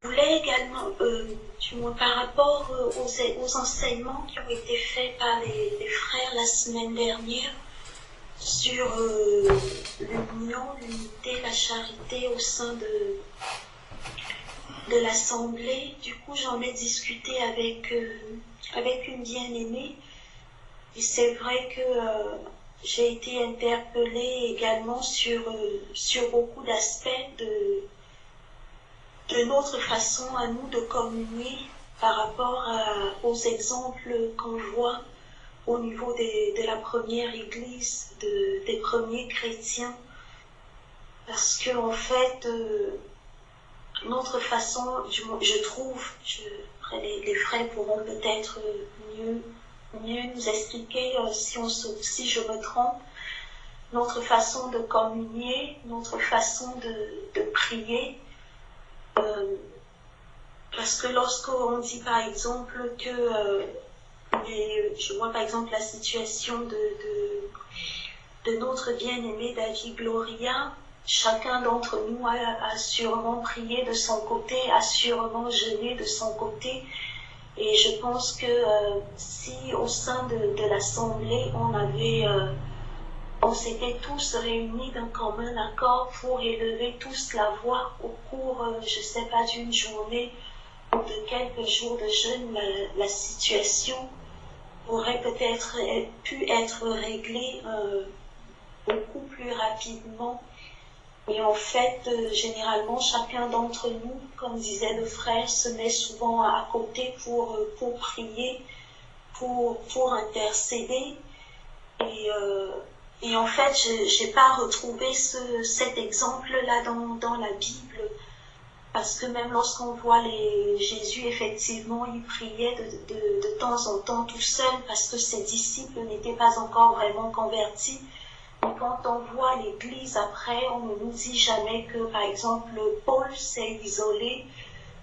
Je voulais également, du moins par rapport aux enseignements qui ont été faits par les frères la semaine dernière sur l'union, l'unité, la charité au sein de l'Assemblée. Du coup, j'en ai discuté avec une bien-aimée. Et c'est vrai que j'ai été interpellée également sur beaucoup d'aspects de notre façon à nous de communier par rapport aux exemples qu'on voit au niveau de la première église, des premiers chrétiens. Parce que en fait, notre façon, je trouve, les frères pourront peut-être mieux nous expliquer si je me trompe, notre façon de communier, notre façon de prier. Parce que lorsqu'on dit par exemple que je vois par exemple la situation de notre bien-aimé David Gloria, chacun d'entre nous a sûrement prié de son côté, a sûrement jeûné de son côté. Et je pense que si au sein de l'Assemblée, on s'était tous réunis d'un commun accord pour élever tous la voix au cours, je sais pas, d'une journée ou de quelques jours de jeûne, la situation aurait peut-être pu être réglée beaucoup plus rapidement. Et en fait, généralement, chacun d'entre nous, comme disait le frère, se met souvent à côté pour prier, pour intercéder. Et en fait, je n'ai pas retrouvé cet exemple-là dans la Bible. Parce que même lorsqu'on voit Jésus, effectivement, il priait de temps en temps tout seul parce que ses disciples n'étaient pas encore vraiment convertis. Mais quand on voit l'Église après, on ne nous dit jamais que, par exemple, Paul s'est isolé,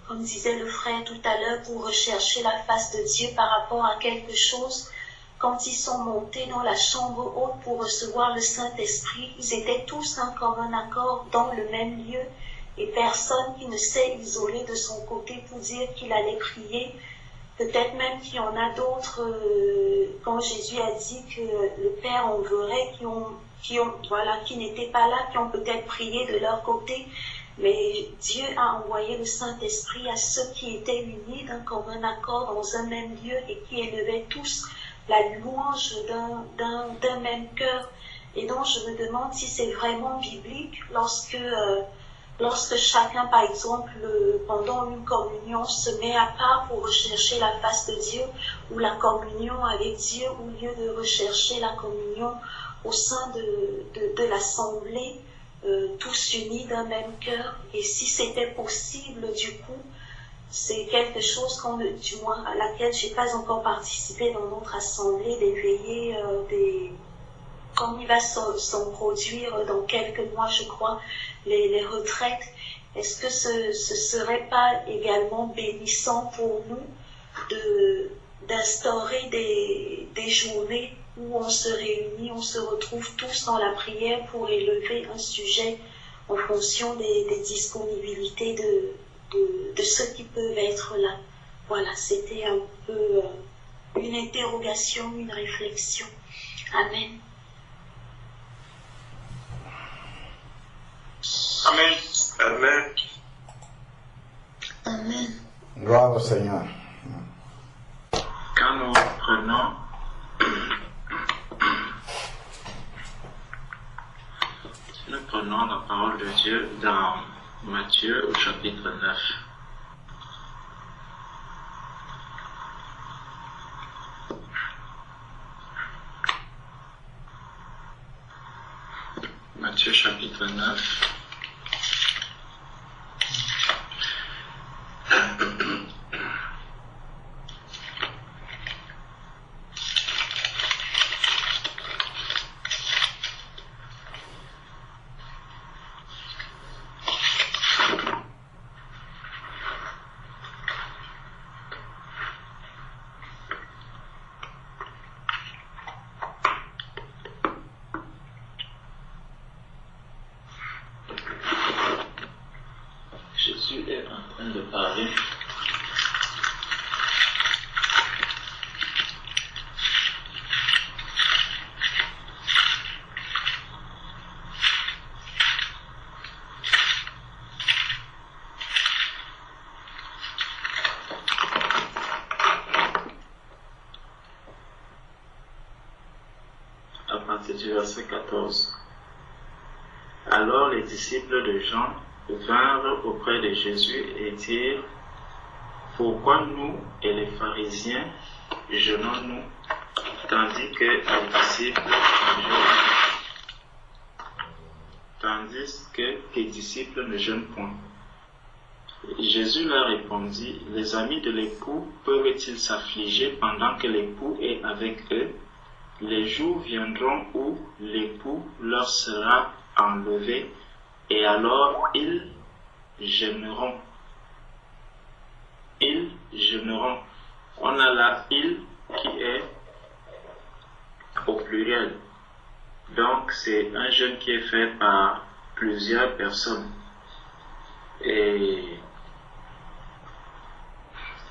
comme disait le frère tout à l'heure, pour rechercher la face de Dieu par rapport à quelque chose. Quand ils sont montés dans la chambre haute pour recevoir le Saint-Esprit, ils étaient tous d'un commun accord dans le même lieu. Et personne qui ne s'est isolé de son côté pour dire qu'il allait prier. Peut-être même qu'il y en a d'autres, quand Jésus a dit que le Père enverrait, qui n'étaient pas là, qui ont peut-être prié de leur côté. Mais Dieu a envoyé le Saint-Esprit à ceux qui étaient unis d'un commun accord dans un même lieu et qui élevaient tous la louange d'un même cœur. Et donc je me demande si c'est vraiment biblique lorsque chacun, par exemple, pendant une communion, se met à part pour rechercher la face de Dieu, ou la communion avec Dieu, au lieu de rechercher la communion au sein de l'Assemblée, tous unis d'un même cœur. Et si c'était possible, du coup, c'est quelque chose du moins à laquelle j'ai pas encore participé dans notre Assemblée, d'éveiller comme il va s'en produire dans quelques mois, je crois, les retraites, est-ce que ce serait pas également bénissant pour nous d'instaurer des journées où on se réunit, on se retrouve tous dans la prière pour élever un sujet en fonction des disponibilités de ceux qui peuvent être là. Voilà, c'était un peu une interrogation, une réflexion. Amen. Amen. Amen. Amen. Gloire au Seigneur. Quand nous prenons la parole de Dieu dans Matthieu au chapitre 9. Matthieu chapitre 9. parler. À partir du verset 14. Alors les disciples de Jean vinrent auprès de Jésus et dirent: Pourquoi nous et les pharisiens jeûnons-nous, tandis que les disciples tes disciples ne jeûnent point? Jésus leur répondit: Les amis de l'époux peuvent-ils s'affliger pendant que l'époux est avec eux? Les jours viendront où l'époux leur sera enlevé, et alors ils jeûneront. Ils jeûneront. On a là il qui est au pluriel. Donc c'est un jeûne qui est fait par plusieurs personnes. Et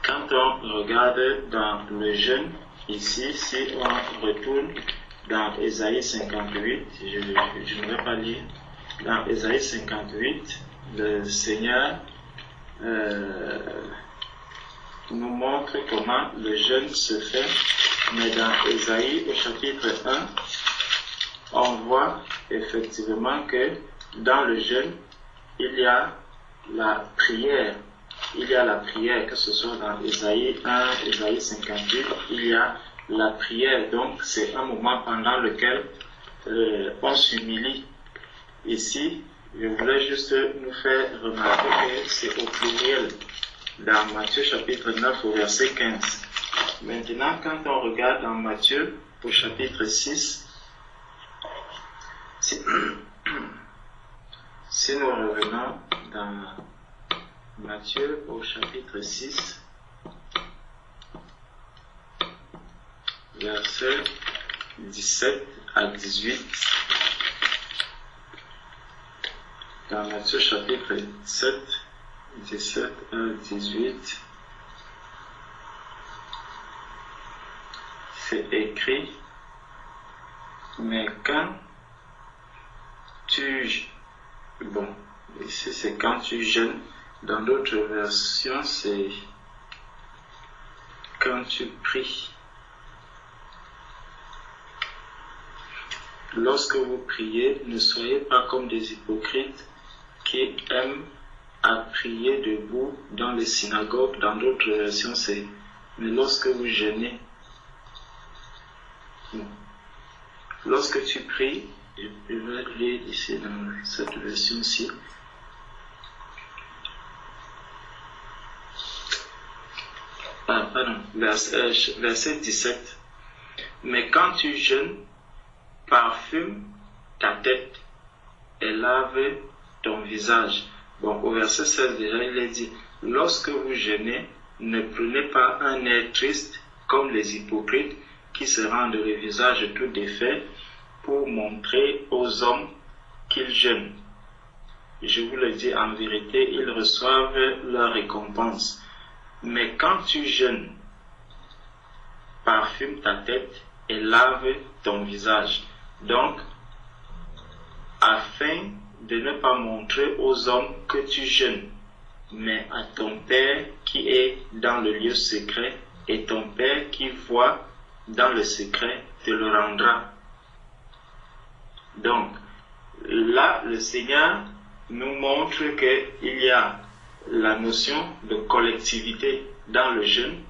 quand on regarde dans le jeûne, ici, si on retourne dans Ésaïe 58, je ne vais pas lire, dans Ésaïe 58, le Seigneur nous montre comment le jeûne se fait, mais dans Ésaïe au chapitre 1, on voit effectivement que dans le jeûne, il y a la prière. Il y a la prière, que ce soit dans Ésaïe 1, Ésaïe 58, il y a la prière. Donc c'est un moment pendant lequel on s'humilie. Ici, je voulais juste nous faire remarquer que c'est au pluriel dans Matthieu chapitre 9 au verset 15. Maintenant, quand on regarde dans Matthieu au chapitre 6, si nous revenons dans Matthieu au chapitre 6, versets 17 à 18. Dans Matthieu chapitre 7, 17 à 18, c'est écrit: mais quand tu... Bon, ici c'est quand tu jeûnes. Dans d'autres versions, c'est quand tu pries. Lorsque vous priez, ne soyez pas comme des hypocrites qui aiment à prier debout dans les synagogues. Dans d'autres versions, c'est mais lorsque vous jeûnez. Lorsque tu pries, je vais lire ici dans cette version-ci. Verset 17. Mais quand tu jeûnes, parfume ta tête et lave ton visage. Bon, au verset 16 déjà, il est dit: lorsque vous jeûnez, ne prenez pas un air triste comme les hypocrites qui se rendent le visage tout défait pour montrer aux hommes qu'ils jeûnent. Je vous le dis en vérité, ils reçoivent leur récompense. Mais quand tu jeûnes, parfume ta tête et lave ton visage. Donc, afin de ne pas montrer aux hommes que tu jeûnes, mais à ton Père qui est dans le lieu secret, et ton Père qui voit dans le secret te le rendra. Donc, là, le Seigneur nous montre qu'il y a la notion de collectivité dans le jeûne,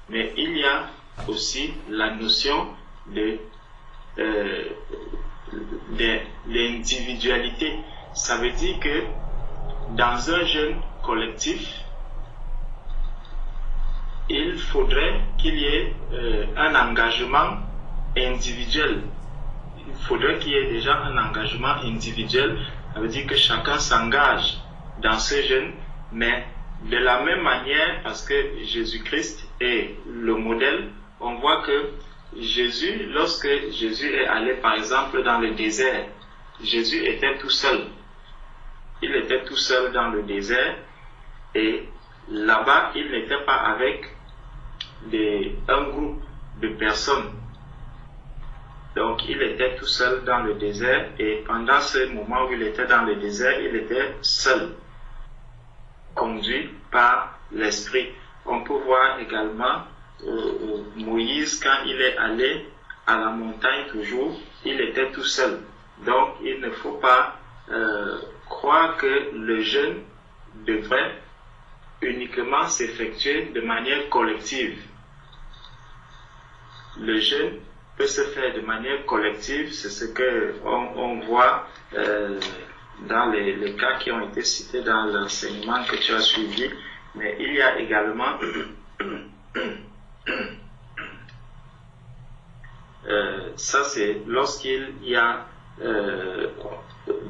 mais il y a aussi la notion de l'individualité. Ça veut dire que dans un jeûne collectif, il faudrait qu'il y ait un engagement individuel. Il faudrait qu'il y ait déjà un engagement individuel. Ça veut dire que chacun s'engage dans ce jeûne, mais de la même manière, parce que Jésus-Christ est le modèle, on voit que Jésus, lorsque Jésus est allé par exemple dans le désert, Jésus était tout seul. Il était tout seul dans le désert et là-bas, il n'était pas avec un groupe de personnes. Donc, il était tout seul dans le désert et pendant ce moment où il était dans le désert, il était seul, conduit par l'Esprit. On peut voir également Moïse, quand il est allé à la montagne toujours, il était tout seul. Donc, il ne faut pas croire que le jeûne devrait uniquement s'effectuer de manière collective. Le jeûne peut se faire de manière collective, c'est ce qu'on voit dans les cas qui ont été cités dans l'enseignement que tu as suivi, mais il y a également ça c'est lorsqu'il y a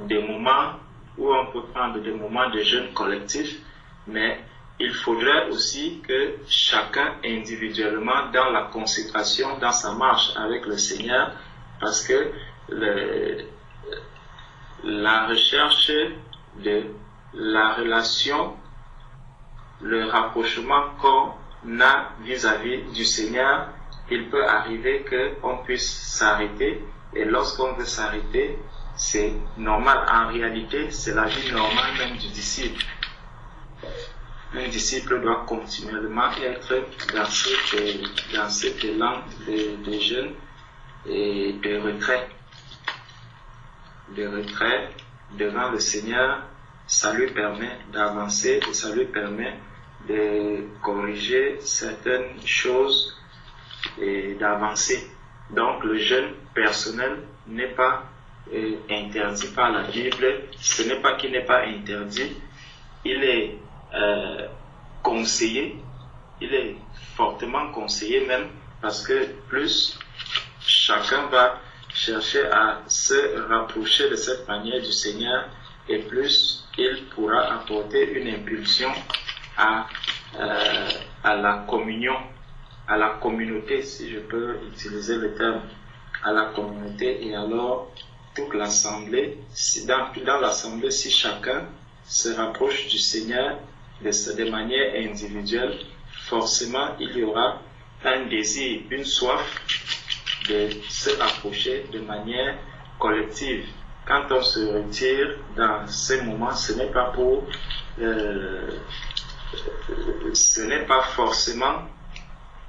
des moments où on peut prendre des moments de jeûne collectif, mais il faudrait aussi que chacun individuellement dans la consécration, dans sa marche avec le Seigneur, parce que la recherche de la relation, le rapprochement qu'on a vis-à-vis du Seigneur, il peut arriver qu'on puisse s'arrêter, et lorsqu'on veut s'arrêter, c'est normal. En réalité, c'est la vie normale même du disciple. Un disciple doit continuellement être dans cet élan de jeûne et de retrait devant le Seigneur. Ça lui permet d'avancer et ça lui permet de corriger certaines choses et d'avancer. Donc le jeûne personnel n'est pas interdit par la Bible. Ce n'est pas qu'il n'est pas interdit, il est conseillé, il est fortement conseillé même, parce que plus chacun va chercher à se rapprocher de cette manière du Seigneur, et plus il pourra apporter une impulsion à la communion, à la communauté, si je peux utiliser le terme, à la communauté. Et alors toute l'assemblée, dans l'assemblée, si chacun se rapproche du Seigneur de manière individuelle, forcément il y aura un désir, une soif de se rapprocher de manière collective. Quand on se retire dans ces moments, ce n'est pas forcément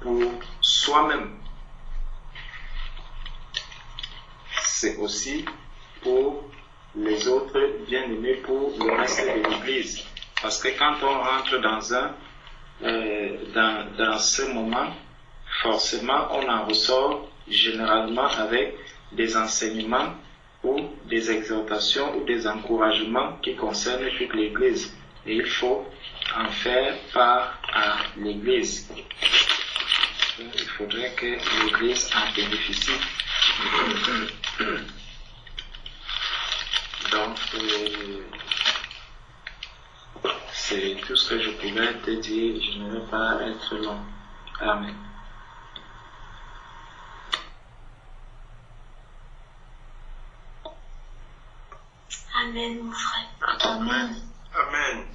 pour soi-même, c'est aussi pour les autres bien-aimés, pour le reste de l'Église. Parce que quand on rentre dans ce moment, forcément on en ressort généralement avec des enseignements ou des exhortations ou des encouragements qui concernent toute l'Église. Et il faut en faire part à l'Église. Il faudrait que l'Église en bénéficie. Donc, c'est tout ce que je pouvais te dire. Je ne vais pas être long. Amen. Amen, mon frère. Amen. Amen.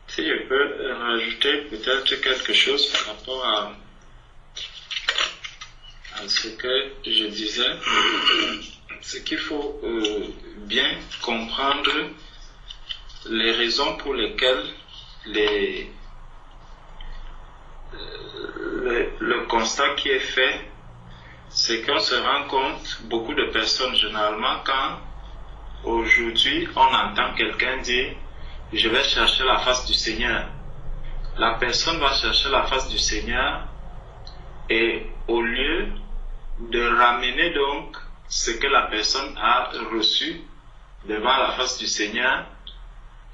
Si je peux rajouter peut-être quelque chose par rapport à ce que je disais, c'est qu'il faut bien comprendre les raisons pour lesquelles le constat qui est fait, c'est qu'on se rend compte, beaucoup de personnes généralement, quand aujourd'hui on entend quelqu'un dire « je vais chercher la face du Seigneur », la personne va chercher la face du Seigneur et au lieu de ramener donc ce que la personne a reçu devant la face du Seigneur,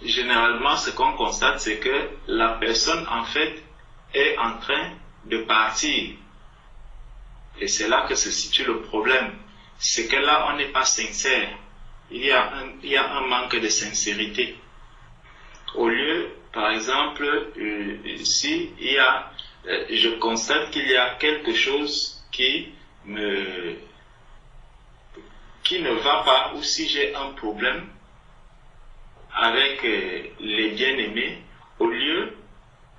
généralement ce qu'on constate c'est que la personne en fait est en train de partir. Et c'est là que se situe le problème. C'est que là on n'est pas sincère. Il y a un manque de sincérité. Au lieu, par exemple, si il y a, je constate qu'il y a quelque chose qui ne va pas, ou si j'ai un problème avec les bien-aimés, au lieu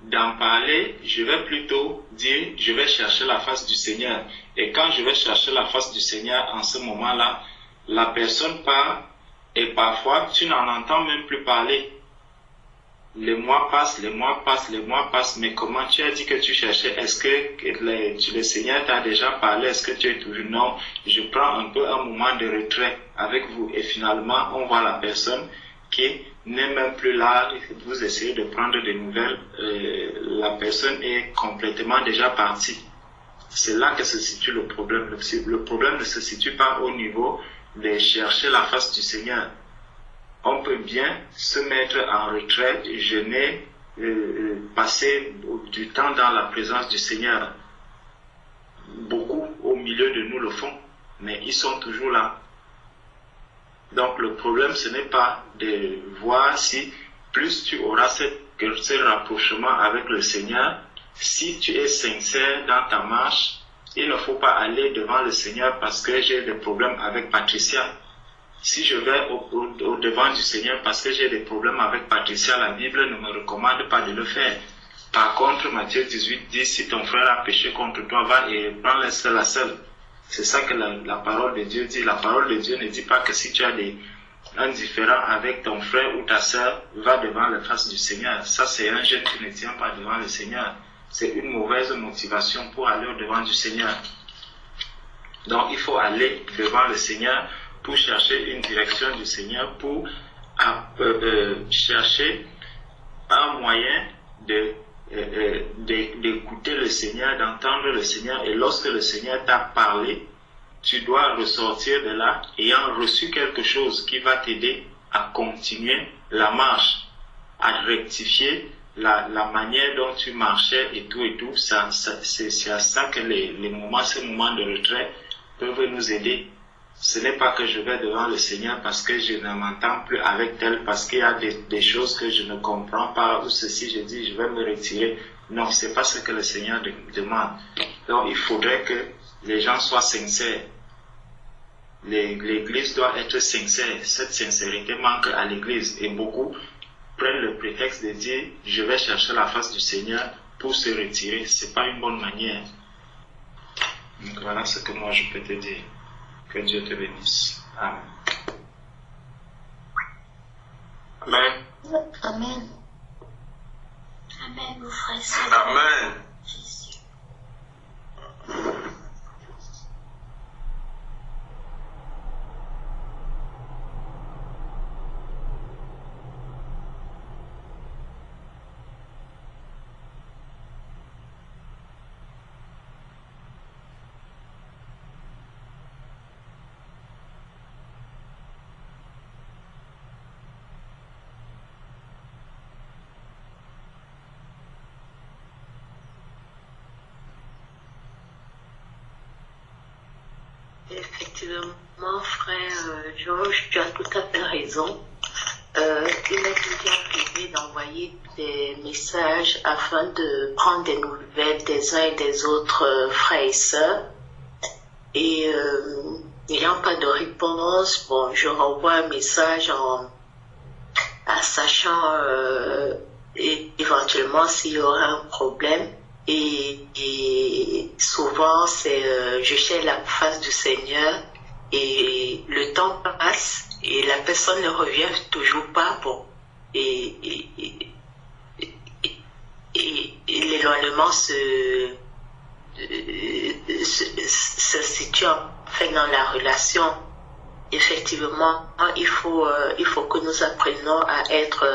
d'en parler, je vais plutôt dire, je vais chercher la face du Seigneur. Et quand je vais chercher la face du Seigneur, en ce moment-là, la personne part et parfois tu n'en entends même plus parler. Les mois passent, mais comment tu as dit que tu cherchais? Est-ce que le Seigneur t'a déjà parlé? Est-ce que tu es toujours non? Je prends un peu un moment de retrait avec vous et finalement on voit la personne qui n'est même plus là. Vous essayez de prendre des nouvelles, la personne est complètement déjà partie. C'est là que se situe le problème. Le problème ne se situe pas au niveau de chercher la face du Seigneur. On peut bien se mettre en retraite, jeûner, passer du temps dans la présence du Seigneur. Beaucoup au milieu de nous le font, mais ils sont toujours là. Donc le problème, ce n'est pas de voir si plus tu auras ce rapprochement avec le Seigneur, si tu es sincère dans ta marche, il ne faut pas aller devant le Seigneur parce que j'ai des problèmes avec Patricia. Si je vais au devant du Seigneur parce que j'ai des problèmes avec Patricia, la Bible ne me recommande pas de le faire. Par contre, Matthieu 18 dit, si ton frère a péché contre toi, va et prends-le seul à seul. C'est ça que la parole de Dieu dit. La parole de Dieu ne dit pas que si tu as un différend avec ton frère ou ta soeur, va devant la face du Seigneur. Ça, c'est un jeune qui ne tient pas devant le Seigneur. C'est une mauvaise motivation pour aller au devant du Seigneur. Donc, il faut aller devant le Seigneur pour chercher une direction du Seigneur, pour chercher un moyen d'écouter le Seigneur, d'entendre le Seigneur. Et lorsque le Seigneur t'a parlé, tu dois ressortir de là ayant reçu quelque chose qui va t'aider à continuer la marche, à rectifier la manière dont tu marchais et tout. C'est à ça que ces moments de retrait peuvent nous aider. Ce n'est pas que je vais devant le Seigneur parce que je ne m'entends plus avec tel, parce qu'il y a des choses que je ne comprends pas, ou ceci, je dis, je vais me retirer. Non, ce n'est pas ce que le Seigneur demande. Donc, il faudrait que les gens soient sincères. L'Église doit être sincère. Cette sincérité manque à l'Église. Et beaucoup prennent le prétexte de dire, je vais chercher la face du Seigneur pour se retirer. Ce n'est pas une bonne manière. Donc, voilà ce que moi je peux te dire. Que Dieu te bénisse. Amen. Amen. Amen. Amen, mon frère. Amen. Jésus. Effectivement, frère Georges, tu as tout à fait raison. Il m'est déjà arrivé d'envoyer des messages afin de prendre des nouvelles des uns et des autres frères et sœurs. Et n'ayant pas de réponse, bon, je renvoie un message en sachant éventuellement s'il y aura un problème. Et souvent, je cherche la face du Seigneur et le temps passe et la personne ne revient toujours pas. Bon, et l'éloignement se se situe en fait dans la relation. Effectivement, il faut que nous apprenions à être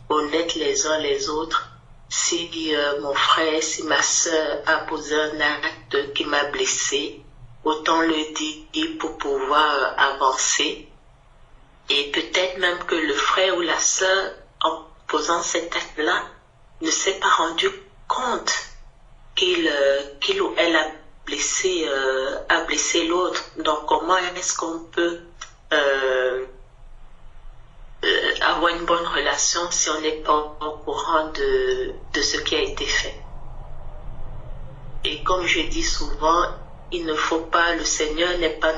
honnêtes les uns les autres. Si mon frère, si ma soeur a posé un acte qui m'a blessé, autant le dire pour pouvoir avancer. Et peut-être même que le frère ou la soeur, en posant cet acte-là, ne s'est pas rendu compte qu'il ou elle a blessé l'autre. Donc comment est-ce qu'on peut avoir une bonne relation si on n'est pas au courant de ce qui a été fait? Et comme je dis souvent, il ne faut pas, le Seigneur n'est pas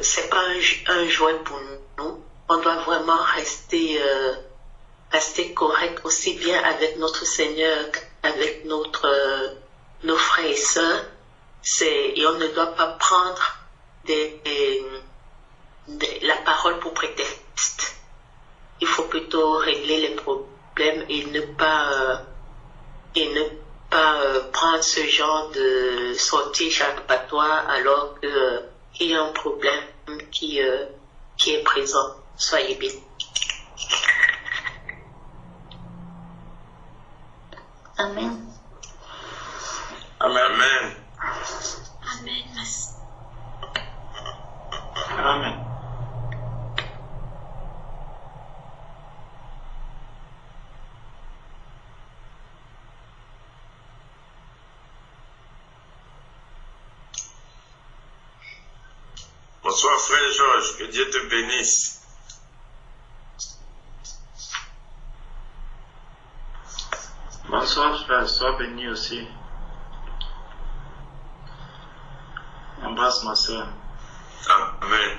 c'est pas un jouet pour nous. On doit vraiment rester correct aussi bien avec notre Seigneur qu'avec nos frères et sœurs. Et on ne doit pas prendre la parole pour prétexte. Il faut plutôt régler les problèmes et ne pas prendre ce genre de sortie échappatoire alors qu'il y a un problème qui est présent. Soyez bien. Amen. Amen. Amen. Amen. Merci. Amen. Bonsoir frère Georges, que Dieu te bénisse. Bonsoir frère, sois béni aussi. Embrasse ma soeur. Amen.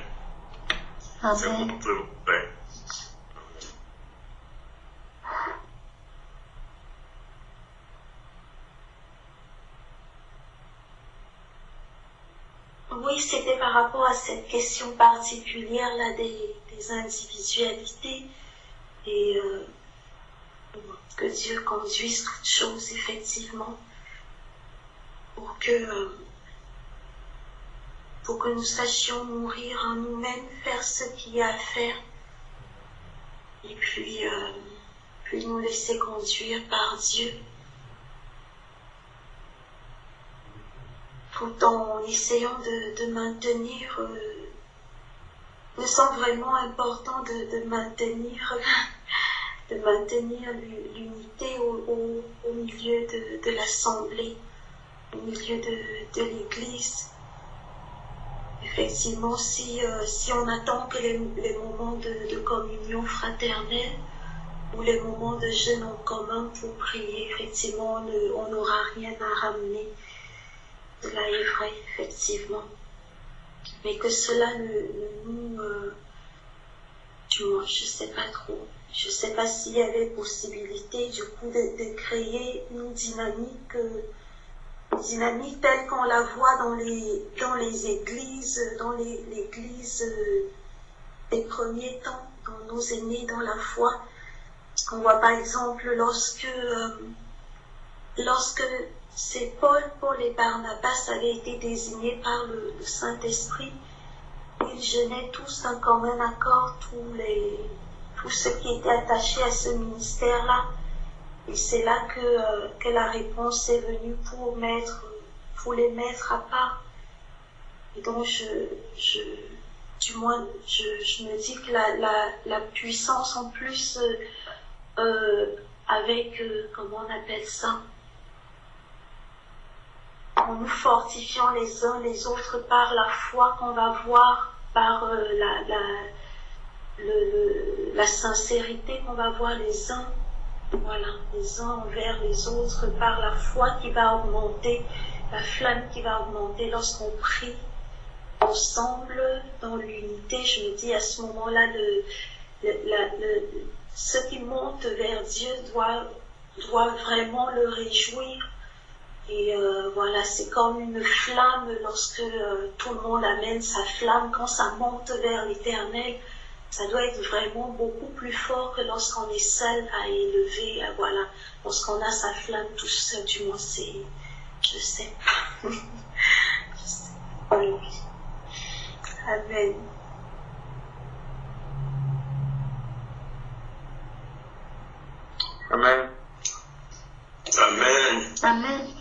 C'est Amen. mon frère. Oui, c'était par rapport à cette question particulière là des individualités et que Dieu conduise toutes choses effectivement pour que nous sachions mourir en nous-mêmes, faire ce qu'il y a à faire et puis nous laisser conduire par Dieu. Tout en essayant de maintenir, me semble vraiment important de maintenir l'unité au milieu de l'assemblée, au milieu de l'Église. Effectivement, si on attend que les moments de communion fraternelle ou les moments de jeûne en commun pour prier, effectivement, on n'aura rien à ramener. Cela est vrai, effectivement. Mais que cela nous... du moins, je ne sais pas trop. Je ne sais pas s'il y avait possibilité, du coup, de créer une dynamique telle qu'on la voit dans les églises, des premiers temps, dans nos aînés dans la foi. On voit par exemple lorsque c'est Paul et Barnabas avaient été désignés par le Saint-Esprit, ils jeûnaient tous d'un commun accord, tous ceux qui étaient attachés à ce ministère-là. Et c'est là que la réponse est venue pour les mettre à part. Et donc je me dis que la puissance en plus avec, comment on appelle ça, en nous fortifiant les uns les autres par la foi qu'on va voir, par la sincérité qu'on va voir les uns envers les autres, par la foi qui va augmenter, la flamme qui va augmenter lorsqu'on prie ensemble dans l'unité. Je me dis à ce moment-là, ce qui monte vers Dieu doit vraiment le réjouir. Et voilà, c'est comme une flamme lorsque tout le monde amène sa flamme, quand ça monte vers l'Éternel, Ça doit être vraiment beaucoup plus fort que lorsqu'on est seul à élever, voilà. Lorsqu'on a sa flamme tout seul, du moins c'est... Je sais pas. Je sais pas. Oui. Amen. Amen. Amen. Amen.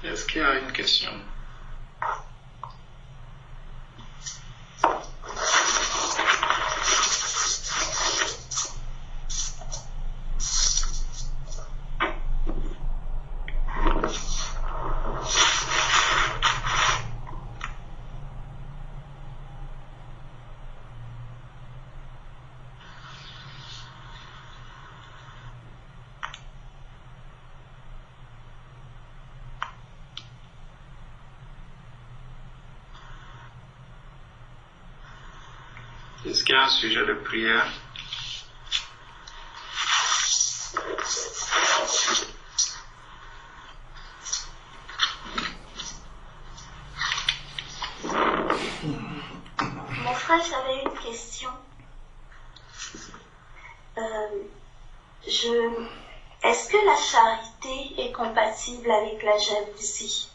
Est-ce qu'il y a une question? Est-ce qu'il y a un sujet de prière? Mon frère, j'avais une question. Est-ce que la charité est compatible avec la jalousie?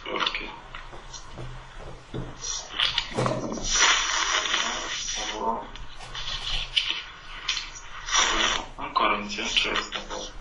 Ok. En Corinthiens 13 d'abord.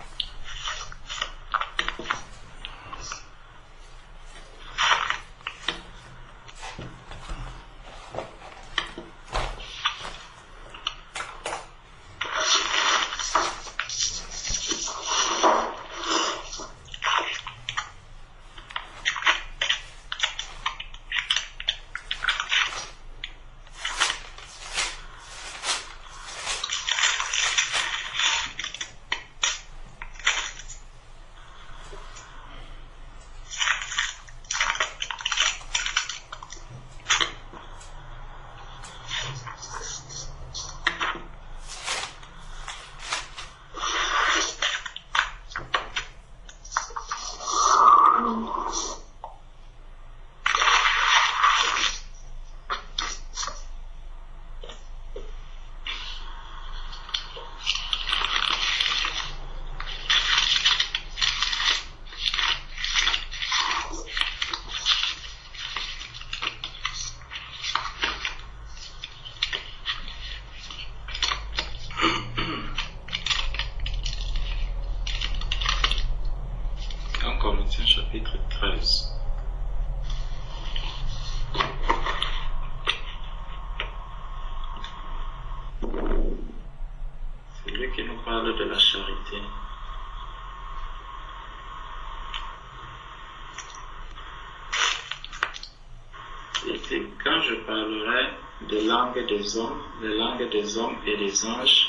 chapitre 13. C'est lui qui nous parle de la charité. Et que quand je parlerai des langues des hommes et des anges,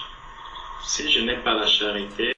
si je n'ai pas la charité,